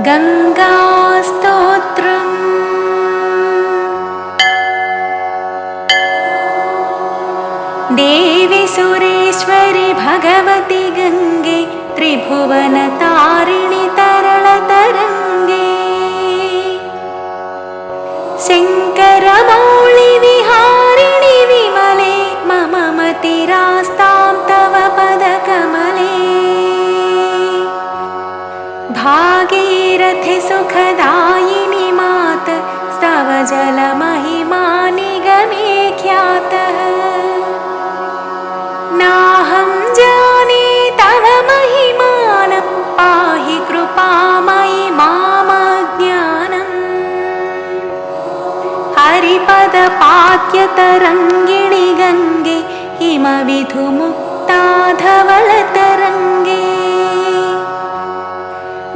गङ्गास्तोत्रम्। देवि सुरेश्वरि भगवति गङ्गे त्रिभुवनतारिणि तरलतरङ्गे शङ्करमौळि विहारिणि विमले मम मतिरास्तां तव पदकमले भागीरथि सुखदायिनि मात स्तव जलमहिमा निगमे ख्यातः नाहं जाने तव महिमानं पाहि कृपामयि मामज्ञानम् हरिपदपाद्यतरङ्गिणि गङ्गे हिमविधुमुक्ता धवलतरङ्गे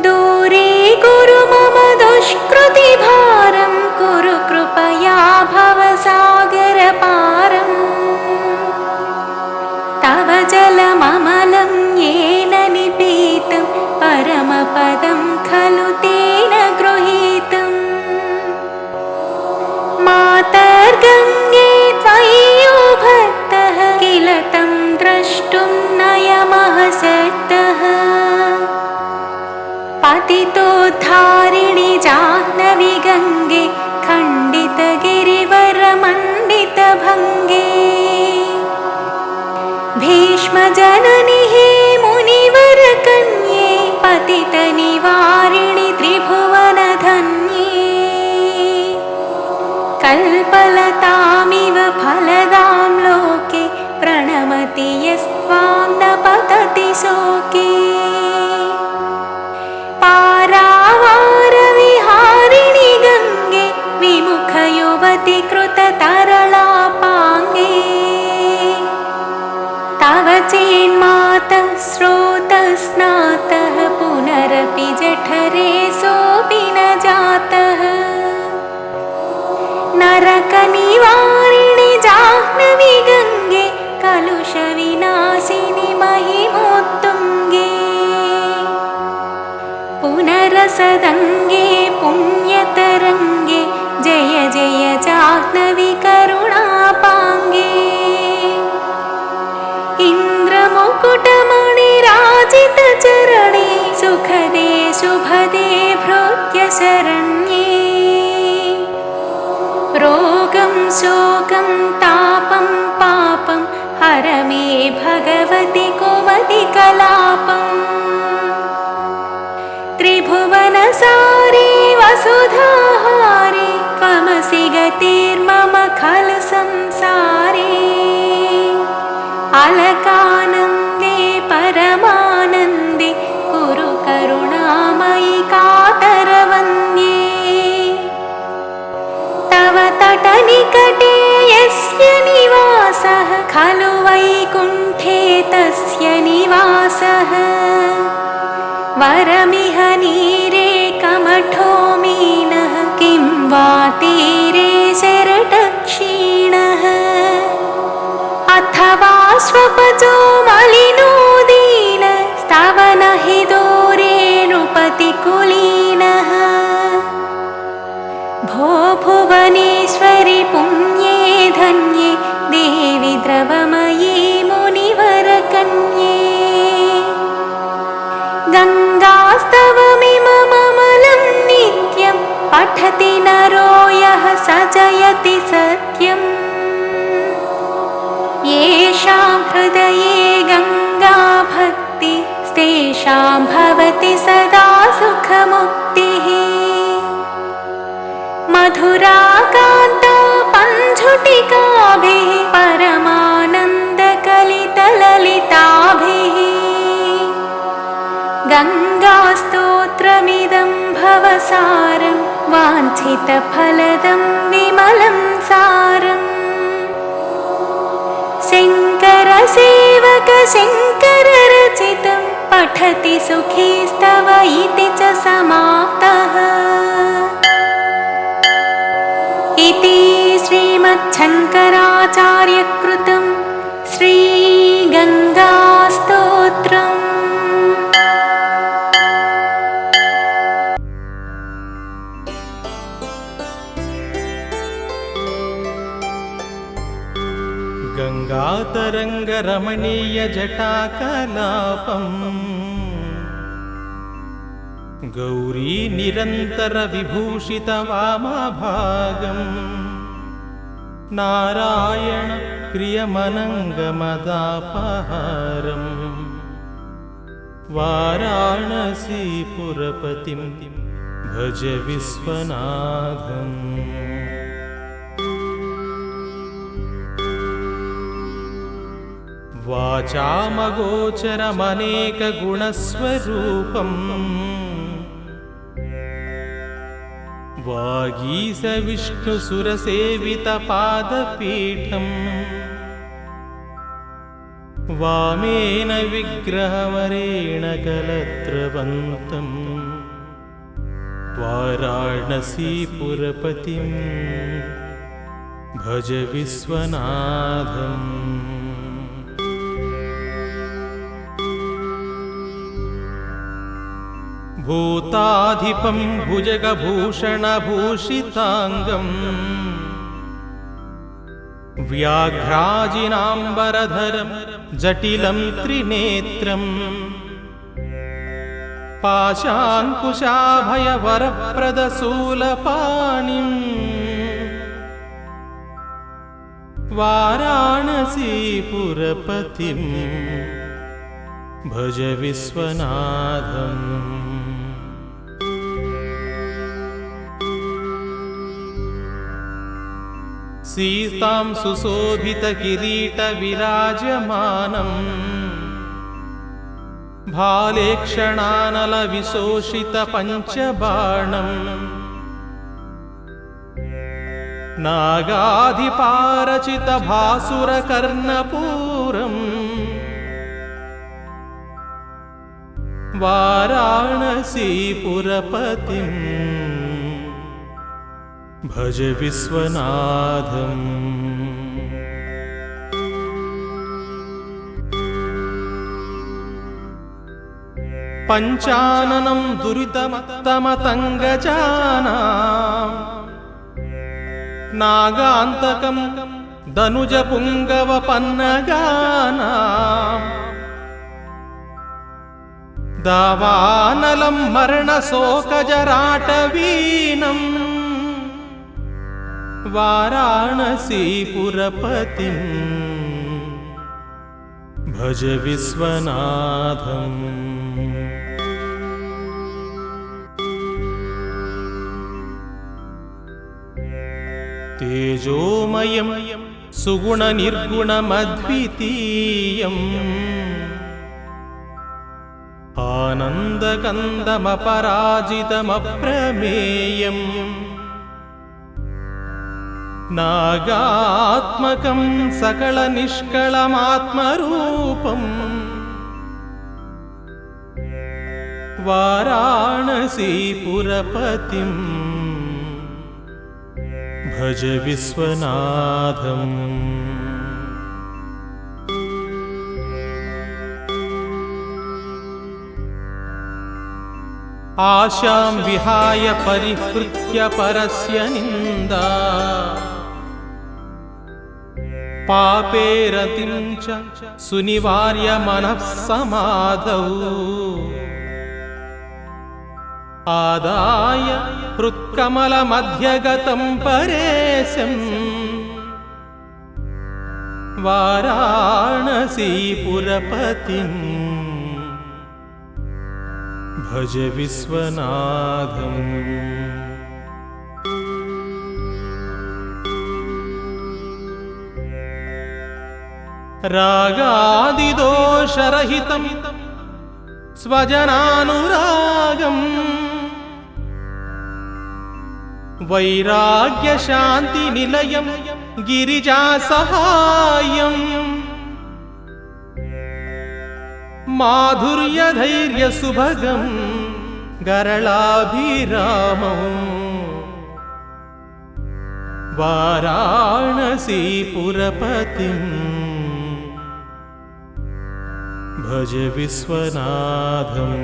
दूरे कुरु मम दुष्कृतिभारं कुरु कृपया भवसागरपारम् तव जलममलं येन निपीतं परमपदं खलु तेन गृहीतम् मातर्गङ्गे त्वय्यो भक्तः किल तं द्रष्टुं नयमः शक्तः पतितोद्धारिणि जाह्नवी गङ्गे खण्डितगिरिवरमण्डितभङ्गे भीष्मजननि हे मुनिवरकन्ये पतितनिवारिणि त्रिभुवनधन्ये कल्पलतामिव फलदां लोके प्रणमति यस्त्वां न पतति शोके पारावारविहारिणि गङ्गे विमुखयुवति कृततरलापाङ्गे तव चेन्मातः स्रोतस्नातः पुनरपि जठरे सोऽपि न जातः नरकनिवारिणि जाह्नवी गङ्गे कलुषविनाशिनि महिमोत्तुङ्गे पुनरसदङ्गे पुण्यतरङ्गे जय जय जाह्नवी करुणापाङ्गे इन्द्रमुकुटमणिराजितचरणे सुखदे शुभदे भृत्यशरण्ये रोगं शोकं तापं पापं हर मे भगवति कुमतिकलापम् त्रिभुवनसारे वसुधाहारे त्वमसि गतिर्मम खलु संसारे अलकानन्दे परमानन्दे कुरु करुणामयि कातरवन्द्ये तव तटनिकटे यस्य निवासः खलु वैकुण्ठे तस्य निवासः वरमिह नीरे कमठो मीनः किं वा तीरे शरटक्षीणः अथवा स्वपचो मलिनो दीन स्तवन हि दूरे नृपतिकुलीनः भो भुवनेश्वरि पुण्ये धन्ये देवि द्रवमयी मुनिवरकन्ये गङ्गास्तवमिममलं नित्यं पठति नरो यः स जयति सत्यम् येषां हृदये गङ्गा भक्ति तेषां भवति सदा सुखमुक्तिः मधुराकान्ता पञ्झुटिकाभिः परमानन्दकलितललिताभिः गङ्गास्तोत्रमिदं भवसारं वाञ्छितफलदं विमलं सारम् शङ्करसेवक शङ्कररचितं पठति सुखी स्तव इति च समाप्तः इति श्रीमच्छङ्कराचार्यकृतं श्रीगङ्गास्तोत्रम्। भासरङ्गरमणीयजटाकलापम् गौरी निरन्तरविभूषितवामभागम् नारायण प्रियमनङ्गमदापहारम् वाराणसीपुरपतिं भज विश्वनाथम्। वाचामगोचरमनेकगुणस्वरूपम् वागीशविष्णुसुरसेवितपादपीठम् वामेन विग्रहवरेण कलत्रवन्तम् वाराणसीपुरपतिं भज विश्वनाथम्। भूताधिपं भुजगभूषणभूषिताङ्गम् व्याघ्राजिनाम्बरधरं जटिलं त्रिनेत्रम् पाशाङ्कुशाभयवरप्रदशूलपाणिम् वाराणसीपुरपतिं भज विश्वनाथम्। सीतां सुशोभितकिरीटविराजमानम् भालेक्षणानलविशोषितपञ्चबाणम् नागाधिपारचितभासुरकर्णपूरम् वाराणसीपुरपतिं भज विश्वनाथम्। पञ्चाननं दुरितमत्तमतङ्गजानां नागान्तकं दनुजपुङ्गवपन्नगानां दावानलं मरणशोकजराटवीनम् वाराणसीपुरपतिं भज विश्वनाथम्। तेजोमयं सुगुणनिर्गुणमद्वितीयम् आनन्दकन्दमपराजितमप्रमेयम् नागात्मकं सकलनिष्कळमात्मरूपम् वाराणसीपुरपतिं भज विश्वनाथम्। आशां विहाय परिहृत्य परस्य निन्दा पापे रतिं च सुनिवार्य मनः समाधौ आदाय हृत्कमलमध्यगतं परेशं वाराणसीपुरपतिं भज विश्वनाथम्। रागादिदोषरहितं स्वजनानुरागम् वैराग्यशान्तिनिलयं गिरिजासहायम् माधुर्यधैर्यसुभगं गरलाभिरामौ वाराणसीपुरपतिं भज विश्वनाथम्।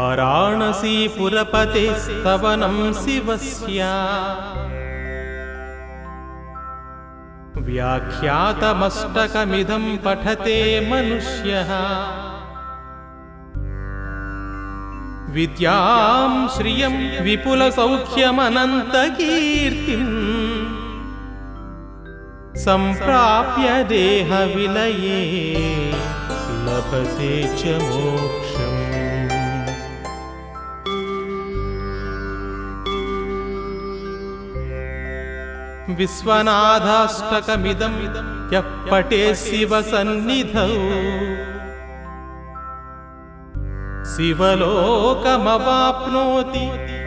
वाराणसीपुरपतेस्तवनं शिवस्य व्याख्यातमष्टकमिदं पठते मनुष्यः विद्यां श्रियं विपुलसौख्यमनन्तकीर्तिम् सम्प्राप्य देहविलये लभते च मोक्षम्। विश्वनाथाष्टकमिदं यः पठेत् शिवसन्निधौ शिवलोकमवाप्नोति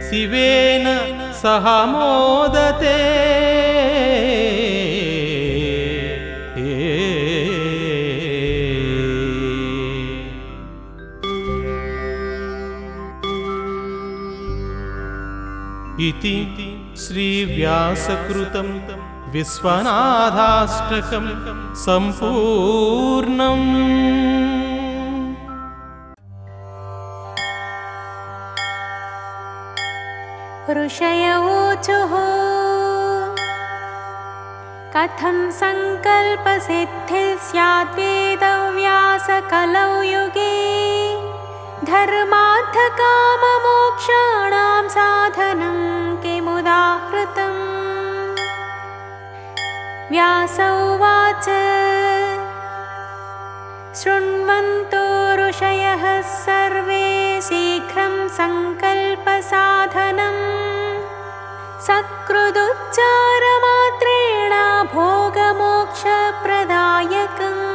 शिवेन सह मोदते। इति श्रीव्यासकृतं विश्वनाथाष्टकं सम्पूर्णम्। ऋषय ऊचुः कथं सङ्कल्पसिद्धिः स्यात् वेदव्यासकलौ युगे धर्मार्थकाममोक्षाणां साधनं किमुदाहृतम्। व्यास उवाच शृण्वन्तो ऋषयः सर्वे शीघ्रं सङ्कल्पसाधनं सकृदुच्चारमात्रेण भोगमोक्षप्रदायकम्।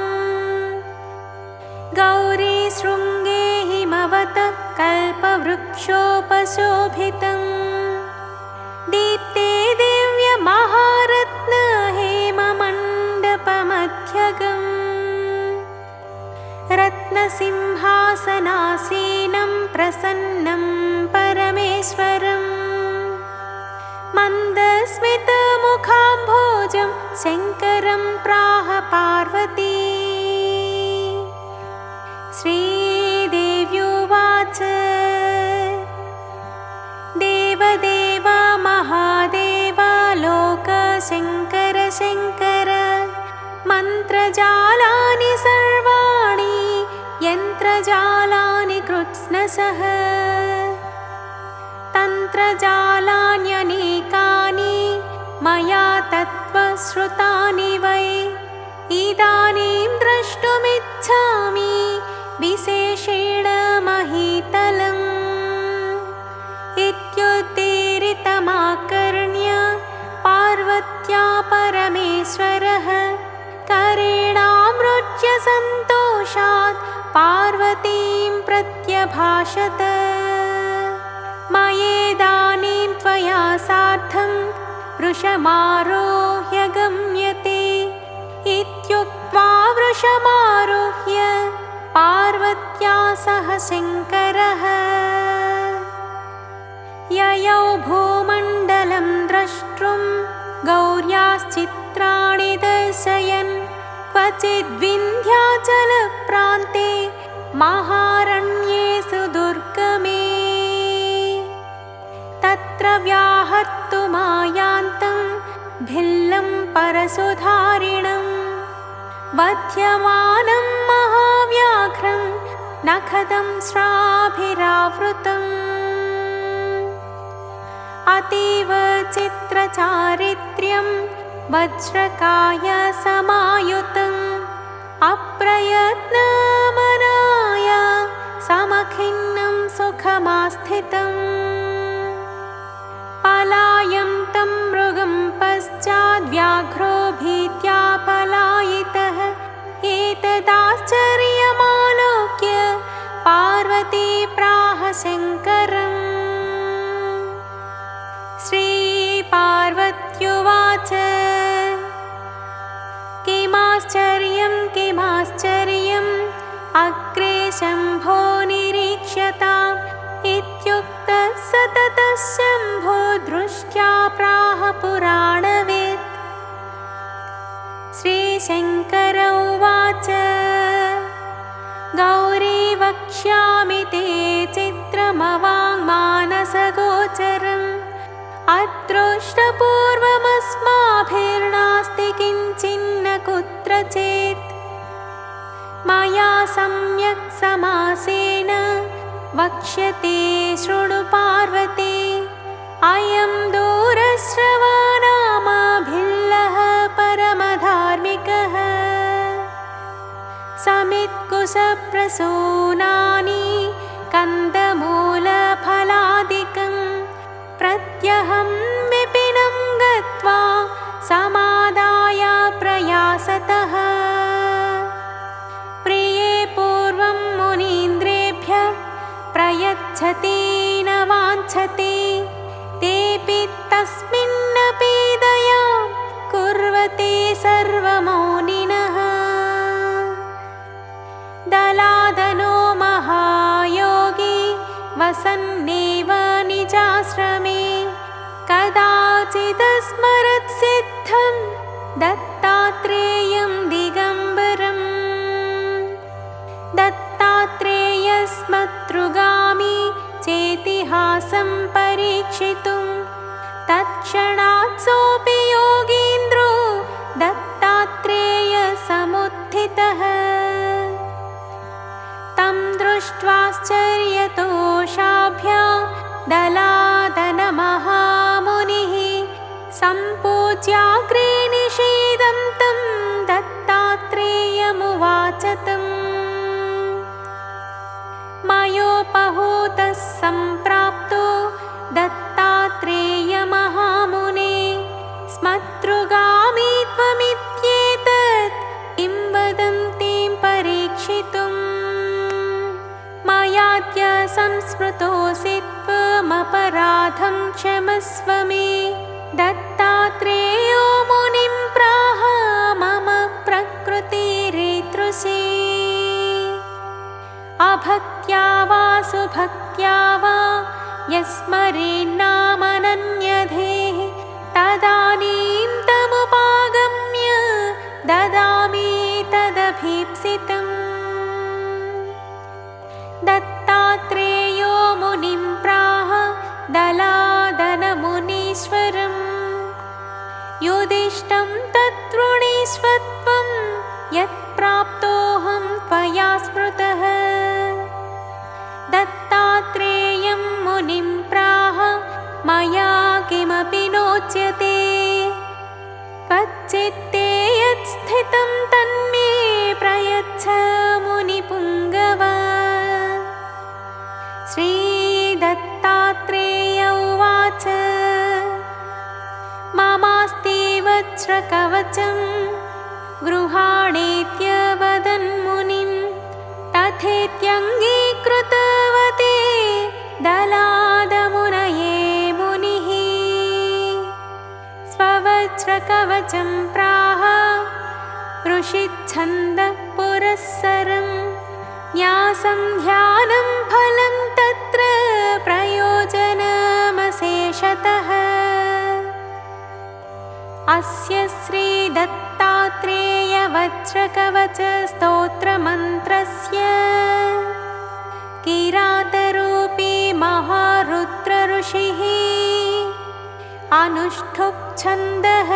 गौरीशृङ्गे हिमवतः कल्पवृक्षोपशोभितम् दीप्ते दिव्यमहारत्न हेममण्डपमध्यगम् रत्नसिंहासनासीनं प्रसन्नं परमेश्वरम् मन्दस्मितमुखाम्भोजं शङ्करं प्राह पार्वती। श्रीदेव्युवाच देवदेव महादेव लोकशङ्कर शङ्कर मन्त्रजालानि सर्वाणि यन्त्रजालानि कृत्स्नसः तन्त्रजालान्यनेकानि मया तत्त्वश्रुतानि वै इदानीं द्रष्टुमिच्छामि विशेषेण महीतलम्। इत्युद्दीरितमाकर्ण्य पार्वत्या परमेश्वरः करेणामृज्य सन्तोषात् पार्वतीं प्रत्यभाषत। मयेदानीं त्वया सार्धं वृषमारोह्य गम्यते इत्युक्त्वा वृषमारोह्य पार्वत्या सह शङ्करः ययौ भूमण्डलं द्रष्टुं गौर्याश्चित्राणि दर्शयन् क्वचिद्विन्ध्याचलप्रान्ते महारण्ये सुदुर्गमे तत्र व्याहर्तुमायान्तं भिल्लं परशुधारिणं वध्यमानं महाव्याघ्रं नखदं श्राभिरावृतम् अतीव चित्रचारित्र्यं वज्रकाय समायुतम् अप्रयत्नमनाय समखिन्नं सुखमास्थितम् पलायं तं मृगं पश्चाद्व्याघ्रो भीत्या पलायितः एतदाश्चर्यमालोक्य पार्वती प्राह शङ्करम्। श्रीपार्वत्युवाच किमाश्चर्यम् अग्रे शम्भो निरीक्ष्यताम् इत्युक्तः सततः शम्भो दृष्ट्या प्राह पुराणवित्। श्रीशङ्कर उवाच गौरी वक्ष्यामि ते चित्रम् मानसगोचरम् अदृष्टपूर्वमस्माभिर्नास्ति किञ्चिन्न कुत्रचित् मया सम्यक् समासेन वक्ष्यते शृणु पार्वती अयं दूरश्रवाणामाभिल्लः परमधार्मिकः समित्कुशप्रसूनानि कन्दमूलफलादिकं प्रत्यहं विपिनं गत्वा समादाय प्रयासतः प्रिये पूर्वं मुनीन्द्रेभ्यः प्रयच्छति न वाञ्छति तेऽपि तस्मिन्नपि दयां कुर्वते सर्वमौनिनः दलादनो महायोगी वसन्नेव निजाश्रमे कदाचिदस्मरत् सिद्धं दत्तात्रेयं दिगम्बरम् दत्तात्रेयस्मतृगामी चेतिहासं परीक्षितुं तत्क्षणात् सोऽपि योगीन्द्रो दत्तात्रेयसमुत्थितः तं दृष्ट्वाश्चर्यतोषाभ्यां दलादनमहामुनिः सम्पूज्याग्रे निषेदं तं दत्तात्रेयमुवाच तम् मयोपहूतः सम्प्राप्तो दत्तात्रेयमहामुने स्मतृगामी त्वमित्येतत् किं वदन्तीं परीक्षितुम् मयाद्य संस्मृतोऽसि त्वमपराधं क्षमस्व मे दत्तात्रेयो मुनिं प्राह मम प्रकृतिरेतृषी अभक्त्या वा सुभक्त्या वा यस्मरेन्नामनन्यधेः तदानीं तमुपागम्य ददामि तदभीप्सितम् दत्तात्रेयो मुनिं प्राह दलादनमुनीश्वरम् युदिष्टं तत्वृणीष्वत्वं यत्प्राप्तोऽहं त्वया स्मृतः दत्तात्रेयं मुनिं प्राह मया किमपि नोच्यते त्वच्चित्ते यत् स्थितं तन्मे प्रयच्छ मुनिपुङ्गव श्रीदत्तात्रेय उवाच ममास्ति वज्रकवचं गृहाणेत्यवदन्मुनिं तथेत्यङ्गीकृतवते दलादमुनये मुनिः स्ववज्रकवचं प्राह ऋषिच्छन्दः पुरःसरं न्यासं ध्यानं फलं तत्र प्रयोजनमशेषतः अस्य श्रीदत्तात्रेयवज्रकवचस्तोत्रमन्त्रस्य किरातरूपी महारुद्रऋषिः अनुष्ठुप् छन्दः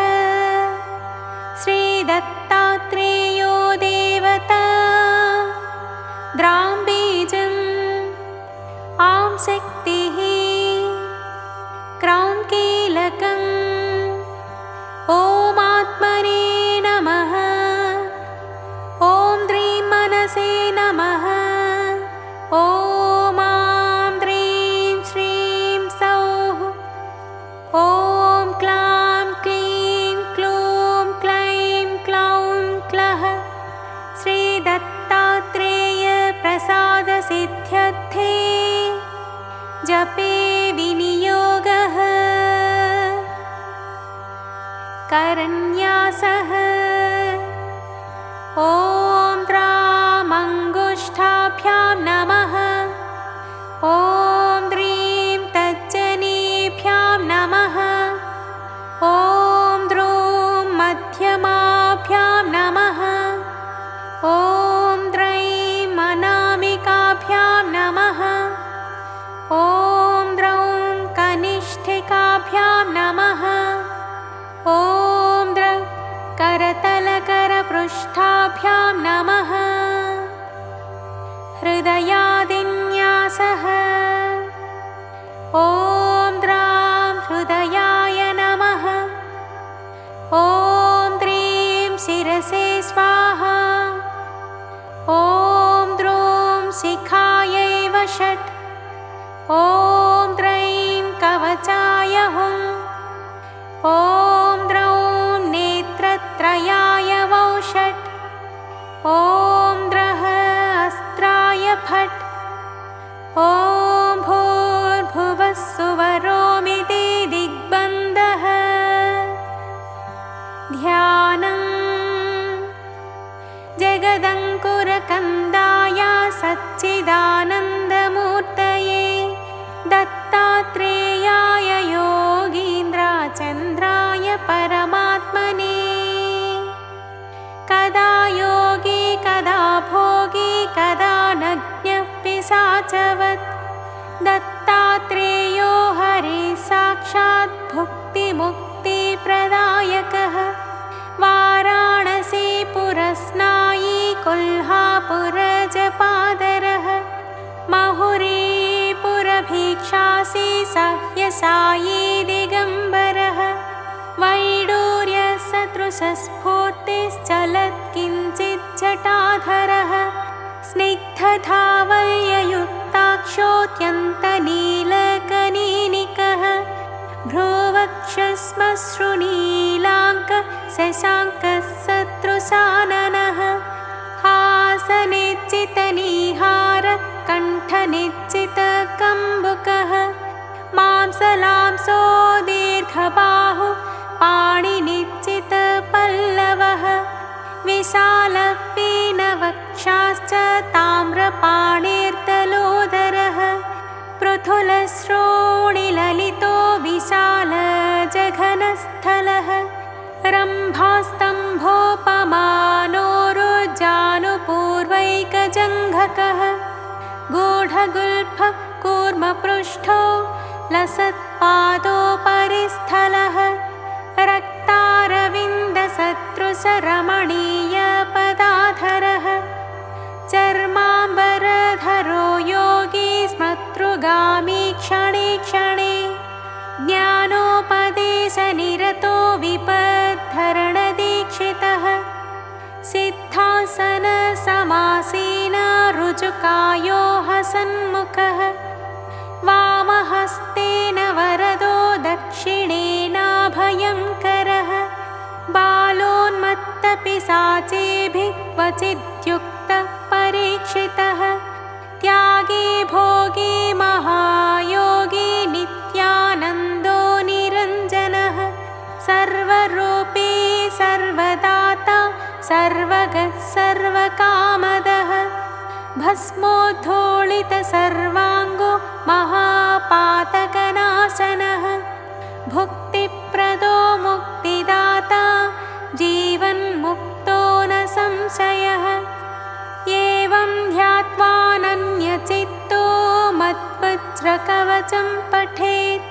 श्रीदत्तात्रेयो देवता द्रां बीजम् आं शक्तिः क्रौं कीलकम् ॐ आत्मने नमः ॐ द्रीं मनसे नमः ॐ आं द्रीं श्रीं सौः ॐ क्लां क्लीं क्लूं क्लैं क्लौं क्लः श्रीदत्तात्रेयप्रसादसिद्ध्यर्थे जपे विनियोगः करन्यासः ॐ द्रामङ्गुष्ठाभ्यां नमः ॐ द्रीं तज्जनीभ्यां नमः ॐ द्रूं मध्यमाभ्यां नमः ॐ द्रैं अनामिकाभ्यां नमः ॐ करतलकरपृष्ठाभ्यां नमः। हृदयादिन्यासः। ॐ द्रां हृदयाय नमः। ॐ द्रीं शिरसे स्वाहा। ॐ द्रूं शिखायै वषट्। ॐ द्रैं कवचाय हुम्। ॐ द्रौं नेत्रत्रयाय वौषट्। ॐ द्रः अस्त्राय फट्। ॐ भूर्भुवः सुवरोमिति दिग्बन्धः। ध्यानम्। जगदङ्कुरकन्दाय सच्चिदानन्दमूर्तये दत्तात्रेयाय योगीन्द्राचन्द्राय परमात्मने। कदा योगी कदा भोगी कदा नग्नः पिशाचवत् दत्तात्रेयो हरिः साक्षात् भुक्तिमुक्तिप्रदायकः। वाराणसीपुरस्नायी कोल्हापुरजपादरः। महुरीपुरभीक्षासी सह्यसायी दिगम्बरः। वैडूर्यसदृशस्फूर्तिश्चलत् किञ्चिज्जटाधरः। स्निग्धधावल्ययुक्ताक्षोऽत्यन्तनीलकनीनिकः। भ्रूवक्षश्मश्रुनीलाङ्क शशाङ्कः शत्रुशाननः। हासनिश्चितनीहार कण्ठनिश्चितकम्बुकः। मांसलांसो दीर्घबाहु पाणिनिश्चितपल्लवः। विशालपीनवक्षाश्च ताम्रपाणिर्दलोदरः। पृथुलश्रोणिललितो विशालजघनस्थलः। रम्भास्तम्भोपमानोरुजानुपूर्वैकजङ्घकः। गूढगुल्फः कूर्मपृष्ठो लसत्पादोपरिस्थलः। रक्तारविन्दसदृशरमणीयपदाधरः। चर्माम्बरधरो योगी स्मतृगामी क्षणे क्षणे। ज्ञानोपदेशनिरतो विपद्धरणदीक्षितः। सिद्धासनसमासीन ऋजुकायो हसन्मुखः। वामहस्तेन वरदो दक्षिणेनाभयङ्करः। बालोन्मत्तपिशाचेभिः क्वचिद्युक्तः परीक्षितः। त्यागी भोगी महायोगी नित्यानन्दो निरञ्जनः। सर्वरूपी सर्वदाता सर्वगः सर्वकामदः। भस्मोद्धूलितसर्वाङ्गो महापातकनाशनः। भुक्तिप्रदो मुक्तिदाता जीवन्मुक्तो न संशयः। एवं ध्यात्वानन्यचित्तो मद्वज्रकवचं पठेत्।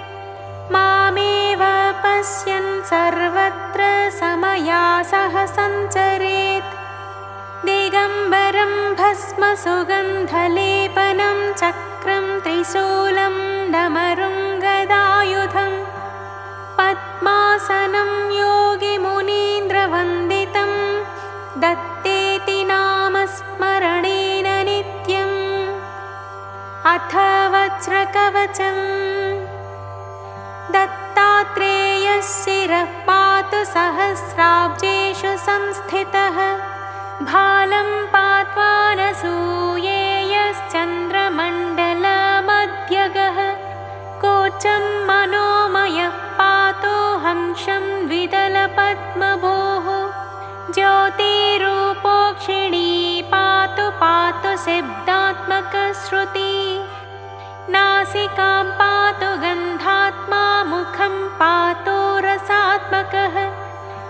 मामेव पश्यन् सर्वत्र समयासः सञ्चरेत्। दिगम्बरं भस्मसुगन्धलेपनं चक्रं त्रिशूलं डमरुं गदायुधं। पद्मासनं योगिमुनीन्द्रवन्दितं दत्तेति नामस्मरणेन नित्यम्। अथ वज्रकवचम्। दत्तात्रेयशिरः पातु सहस्राब्जेषु संस्थितः। भालं पात्वानसूयेयश्चन्द्रमण्डलमध्यगः। कोचं मनोमयः पातु हंसं द्विदलपद्मभोः। ज्योतिरूपोक्षिणी पातु पातु शब्दात्मकश्रुति। नासिकां पातु गन्धात्मा मुखं पातु रसात्मकः।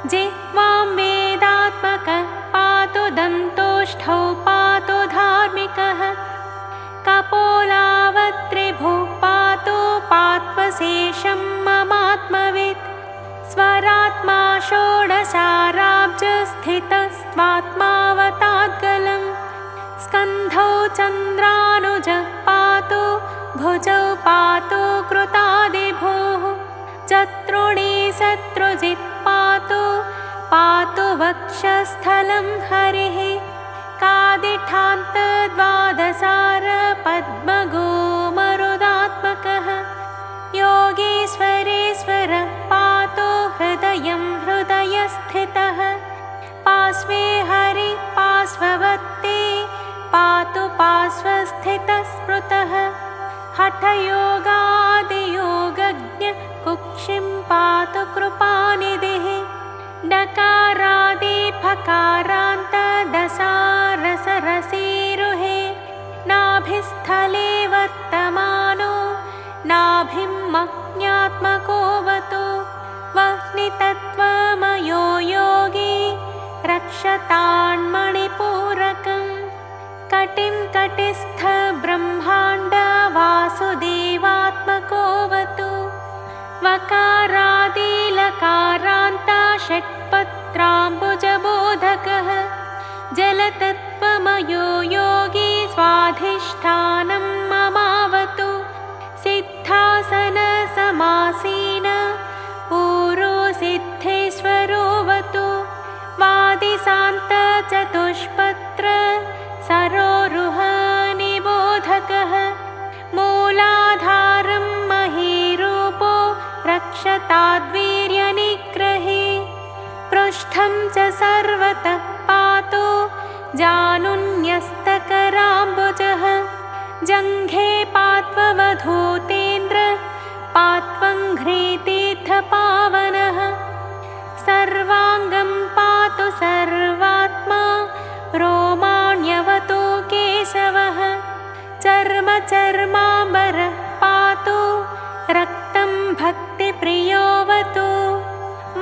जिह्वां वेदात्मकः पातु दन्तोष्ठौ पातु धार्मिकः। कपोलावत्रिभुः पातु पात्वशेषं ममात्मवित्। स्वरात्मा षोडशाराब्जस्थितस्त्वात्मावताद्गलं स्कन्धौ चन्द्रानुजः पातु भुजौ पातु कृतादिभुः चतुर्णी शत्रुजित् पातु पातु वक्षस्थलं हरिः कादिठान्तद्वादशार पद्मगो मरुदात्मकः योगीश्वरेश्वर पातु हृदयं हृदयस्थितः पार्श्वे हरि पार्श्ववर्ते पातु पार्श्वस्थितस्मृतः हठयोगादियोगज्ञ कुक्षिं पातु कृपानिधिः डकारादि फकारान्त दशारसरसीरुहे नाभिस्थले वर्तमानो नाभिमज्ञात्मकोऽवतु वह्नितत्त्वमयो योगी रक्षतान्मणिपूरकम् कटिं कटिस्थ ब्रह्माण्ड वासुदेवात्मकोऽवतु वकारादिलकारान्त षट्पत्राम्बुजबोधकः जलतत्त्वमयो योगी स्वाधिष्ठानं ममावतु सिद्धासनसमासीन ऊरो सिद्धेश्वरोऽवतु वादिशान्तचतुष्पत्र सरोरुह निबोधकः मूलाधारं महीरूपो रक्षताद्वीर्यनिग्रहे पृष्ठं च सर्वतः पातु जानुन्यस्तकराम्बुजः जङ्घे पात्ववधूतेन्द्र पात्वङ्घ्रितीर्थपावनः सर्वाङ्गं पातु सर्वात्मा रोमाण्यवतु केशवः चर्माम्बर पातु रक्तं भक्तिप्रियोऽवतु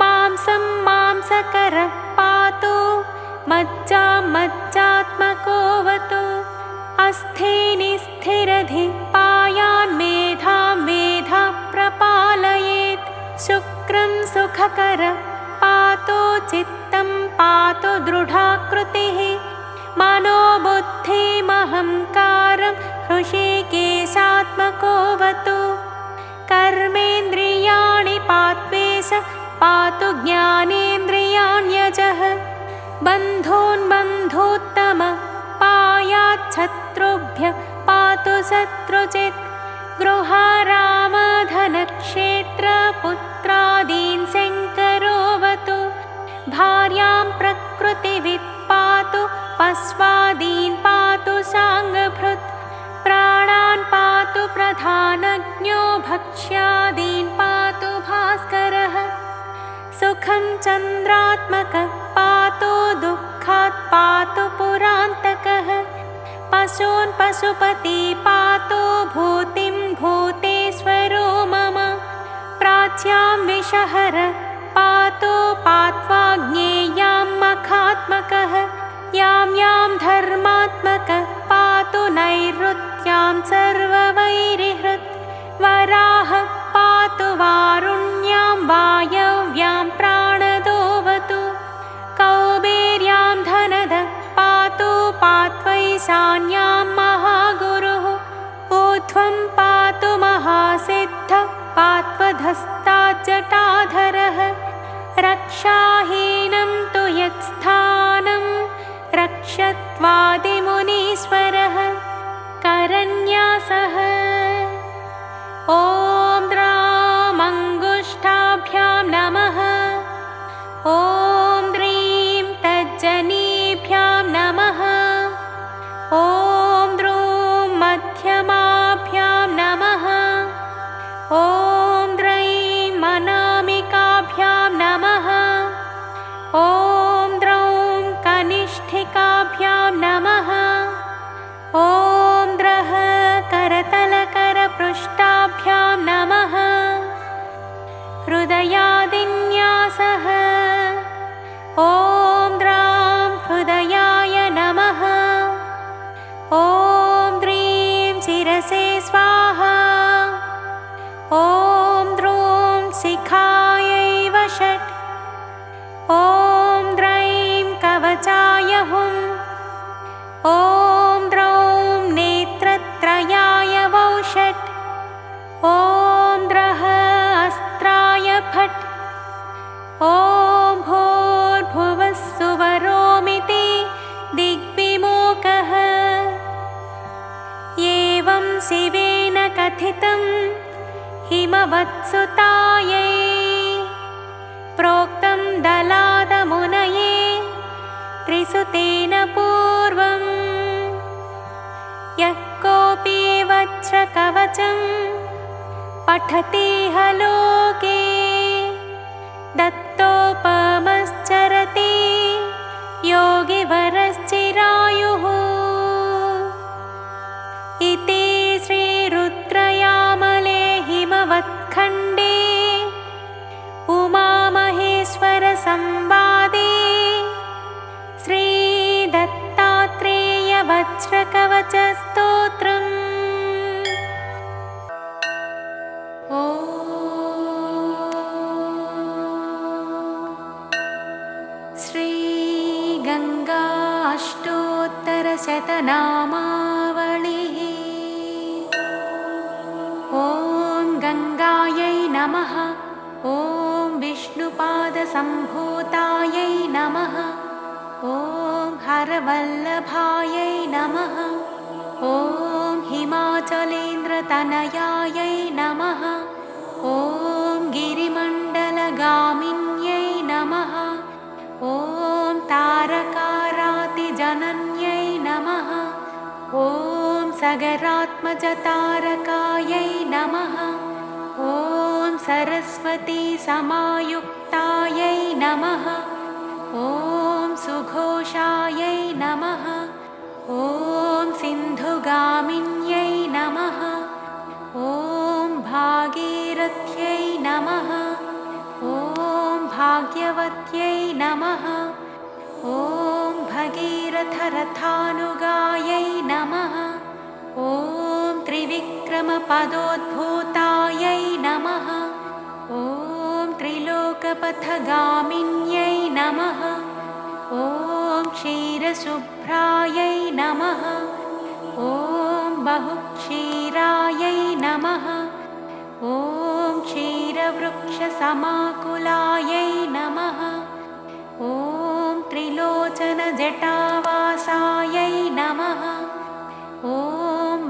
मांसं मांसकर पातु मज्जात्मकोऽवतु अस्थिनिस्थिरधि पायान् मेधा प्रपालयेत् शुक्रं सुखकर पातु चित्तं पातु दृढाकृतिः मनोबुद्धिमहङ्कारं हृषीकेशात्मकोऽवतु कर्मेन्द्रियाणि पात्वेश पातु ज्ञानेन्द्रियाण्यजः बन्धून् बन्धूत्तम पायाच्छत्रुभ्यः पातु शत्रुजित् गृहारामधनक्षेत्रपुत्रादीन् शङ्करोऽवतु भार्यां प्रकृतिवित् पातु पश्वादीन् पातु साङ्गभृत् प्राणान् पातु प्रधानज्ञो भक्ष्यादीन् पातु भास्करः सुखं चन्द्रात्मकः पातु दुःखात् पातु पुरान्तकः पशून् पशुपति पातु भूतिं भूतेश्वरो मम प्राच्यां विषहर पातु पात्वाज्ञेयां मखात्मकः यां यां धर्मात्मकः पातु नैऋत्यां सर्ववैरिहृत् वराहः पातु वारुण्यां वायव्यां प्राणदोऽवतु कौबेर्यां धनदः पातु पात्वैशान्यां महागुरुः ऊर्ध्वं पातु महासिद्धः पात्वधस्ताज्जटाधरः रक्षाहीनं तु यत्स्थानं रक्षत्वादिमुनीश्वरः करन्यासः ॐ द्रामङ्गुष्ठाभ्यां नमः ॐ द्रीं तज्जनीभ्यां नमः ॐ द्रूं मध्यमाभ्यां नमः ॐ द्रैं अनामिकाभ्यां नमः ॐ द्रौं कनिष्ठिकाभ्यां नमः ॐ द्रः करतलकरपृष्ठाभ्यां नमः हृदयादिन्यासः प्रथितं हिमवत्सुतायै प्रोक्तं दलादमुनये त्रिसुतेन पूर्वम् यः कोऽपि वज्रकवचं पठति लोके दत्तोपमश्चरति योगिवरश्चिरायुः। इति श्रीरुद्रयामले हिमवत्खण्डे उमामहेश्वरसंवादे श्रीदत्तात्रेयवज्रकवचस्तोत्रम्। श्रीगङ्गा अष्टोत्तरशतनामावलिः। ॐ गङ्गायै नमः। ॐ विष्णुपादसम्भूतायै नमः। ॐ हरवल्लभायै नमः। ॐ हिमाचलेन्द्रतनयायै नमः। ॐ गिरिमण्डलगामिन्यै नमः। ॐ तारकारातिजनन्यै नमः। ॐ सगरात्मजतारकायै नमः। ॐ सरस्वतीसमायुक्तायै नमः। ॐ सुघोषायै नमः। ॐ सिन्धुगामिन्यै नमः। ॐ भागीरथ्यै नमः। ॐ भाग्यवत्यै नमः। ॐ भगीरथरथानुगायै नमः। ॐ त्रिविक्रमपदोद्भूतायै नमः। ॐ त्रिलोकपथगामिन्यै नमः। ॐ क्षीरशुभ्रायै नमः। ॐ बहुक्षीरायै नमः। ॐ क्षीरवृक्षसमाकुलायै नमः। ॐ त्रिलोचनजटावासायै नमः। ॐ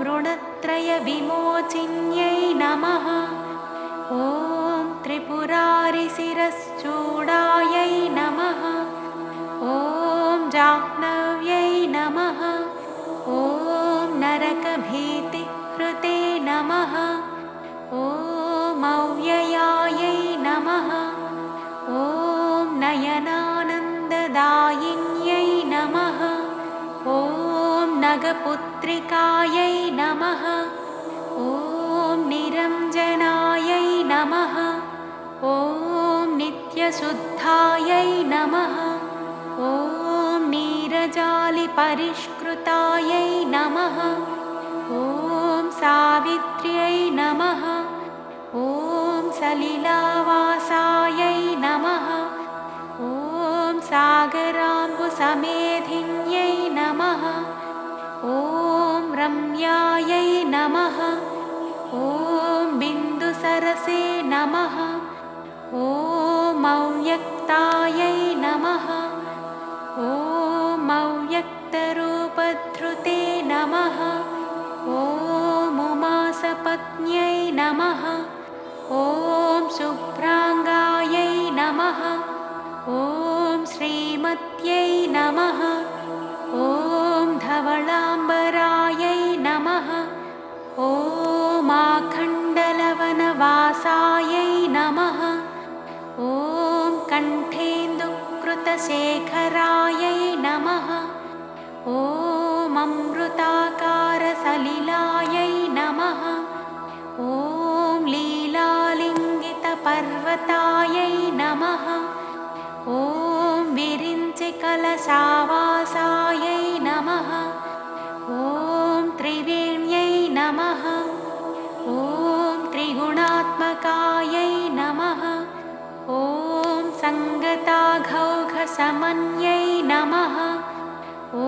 ऋणत्रयविमोचिन्यै नमः। ॐ त्रिपुरारिशिरश्चूडायै नमः। ॐ जाह्नव्यै नमः। ॐ नरकभीतिहृते नमः। ॐ अव्ययायै नमः। ॐ नयनानन्ददायिन्यै नमः। ॐ नगपुत्रिकायै नमः। ॐ निरञ्जनायै नमः। ॐ नित्यशुद्धायै नमः। ॐ नीरजालिपरिष्कृतायै नमः। ॐ सावित्र्यै नमः। ॐ सलिलावासायै नमः। ॐ सागराम्बुसमेधिन्यै नमः। ॐ रम्यायै नमः। ॐ बिन्दुसरसे नमः। ॐ अव्यक्तायै नमः। ॐ अव्यक्तरूपधृते नमः। ॐ उमासपत्न्यै नमः। ॐ शुभ्राङ्गायै नमः। ॐ श्रीमत्यै नमः। ॐ धवलाम्बरायै नमः। ॐ आखण्डलवनवासायै नमः। ॐ कण्ठेन्दुकृतशेखरायै नमः। ॐ अमृताकारसलिलायै नमः। ॐ लीलालिङ्गितपर्वतायै नमः। ॐ विरिञ्चिकलशावासायै नमः। ॐ त्रिवेण्यै नमः। ॐ त्रिगुणात्मकायै नमः। ॐ सङ्गताघौघसमन्यै नमः। ॐ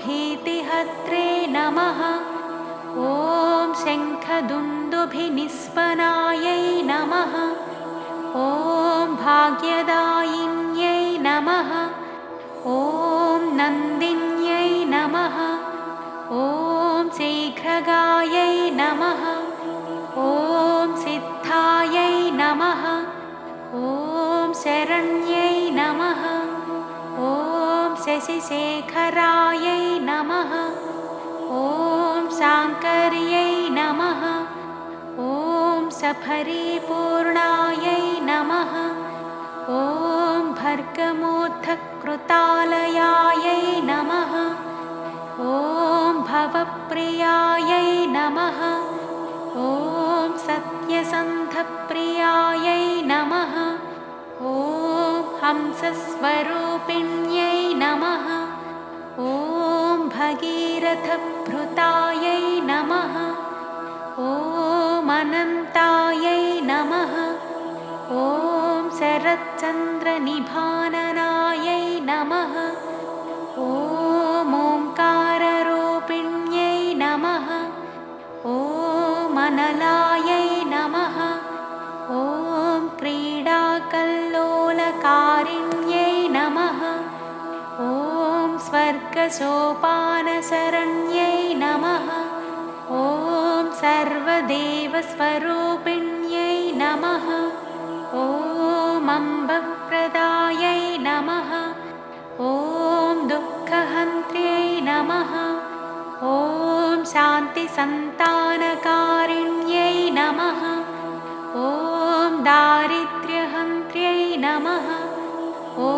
भीतिहत्रे नमः। ॐ शङ्खदुन्दुभिनिस्वनायै नमः। ॐ भाग्यदायिन्यै नमः। ॐ नन्दिन्यै नमः। ॐ शीघ्रगायै नमः। शरण्यै नमः। ॐ शशिशेखरायै नमः। ॐ शाङ्कर्यै नमः। ॐ सफरीपूर्णायै नमः। ॐ भर्गमोद्धकृतालयायै नमः। ॐ भवप्रियायै नमः। ॐ सत्यसन्धप्रियायै नमः। ॐ हंसस्वरूपिण्यै नमः। ॐ भगीरथभृतायै नमः। ॐ अनन्तायै नमः। ॐ शरच्चन्द्रनिभाननायै नमः। ॐ ओङ्काररूपिण्यै नमः। ॐ अनलायै नमः। ॐ क्रीडाकल्लोलकारिण्यै नमः। ॐ स्वर्गसोपानशरण्यै नमः। ॐ सर्वदेवस्वरूपिण्यै नमः। ॐ अम्बप्रदायै नमः। ॐ दुःखहन्त्र्यै नमः। ॐ शान्तिसन्तानकारिण्यै नमः। ॐ दारिद्र्यहन्त्र्यै नमः। ॐ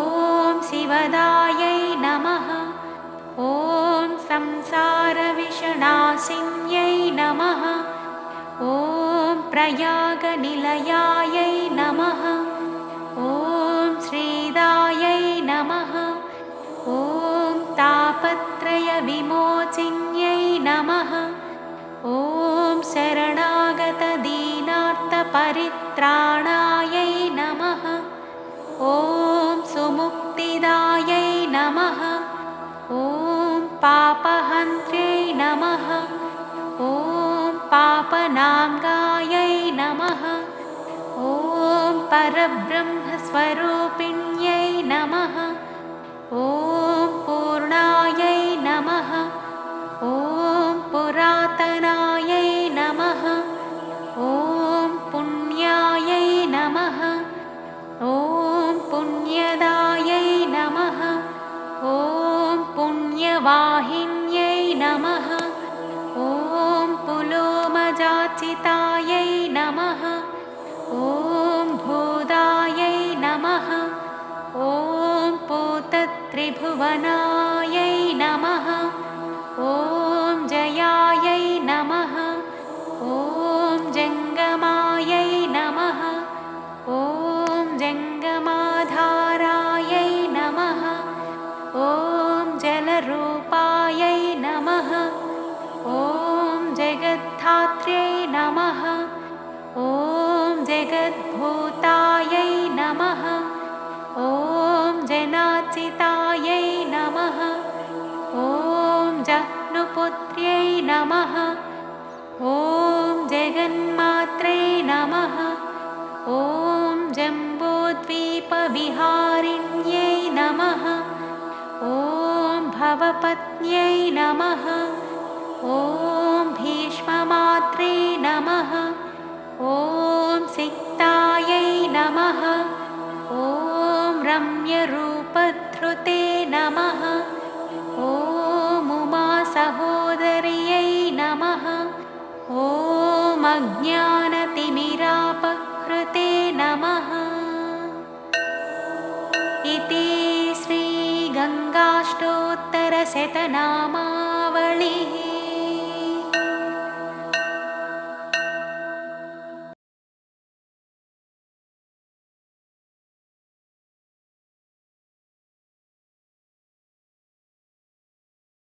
शिवदायै नमः। ॐ संसारविषनाशिन्यै नमः। ॐ प्रयागनिलयायै नमः। ॐ श्रीदायै नमः। ॐ तापत्रयविमोचिन्यै नमः। ॐ शरणागतदीनार्तपरित्राणायै नमः। ॐ सुमुक्तिदायै नमः। ॐ पापहन्त्र्यै नमः। ॐ पापनाङ्गायै नमः। ॐ परब्रह्मस्वरूपिण्यै नमः। ॐ पूर्णायै नमः। ॐ पुरातनायै नमः। ॐ पुण्यायै नमः। ॐ पुण्यदायै नमः। ॐ पुण्यवाहिन्यै नमः। ॐ पुलोमजाचितायै नमः। ॐ भूदायै नमः। ॐ पूतत्रिभुवनायै नमः। ॐ जयायै नमः। ॐ जङ्गमायै नमः। ॐ जङ्गमाधारायै नमः। ॐ जलरूपायै नमः। ॐ जगद्धात्र्यै नमः। ॐ जगद्भूतायै नमः। ॐ जनाचितायै नमः। ॐ जह्नुपुत्र्यै नमः। ॐ जगन्मात्रे नमः। ॐ जम्बूद्वीपविहारिण्यै नमः। ॐ भवपत्न्यै नमः। ॐ भीष्ममात्रे नमः। ॐ सिक्तायै नमः। ॐ रम्यरूपधृते नमः। ॐ उमासहोदर्यै नमः। ॐ अज्ञानतिमिरापहृते नमः। इति श्रीगङ्गाष्टोत्तरशतनामावलिः।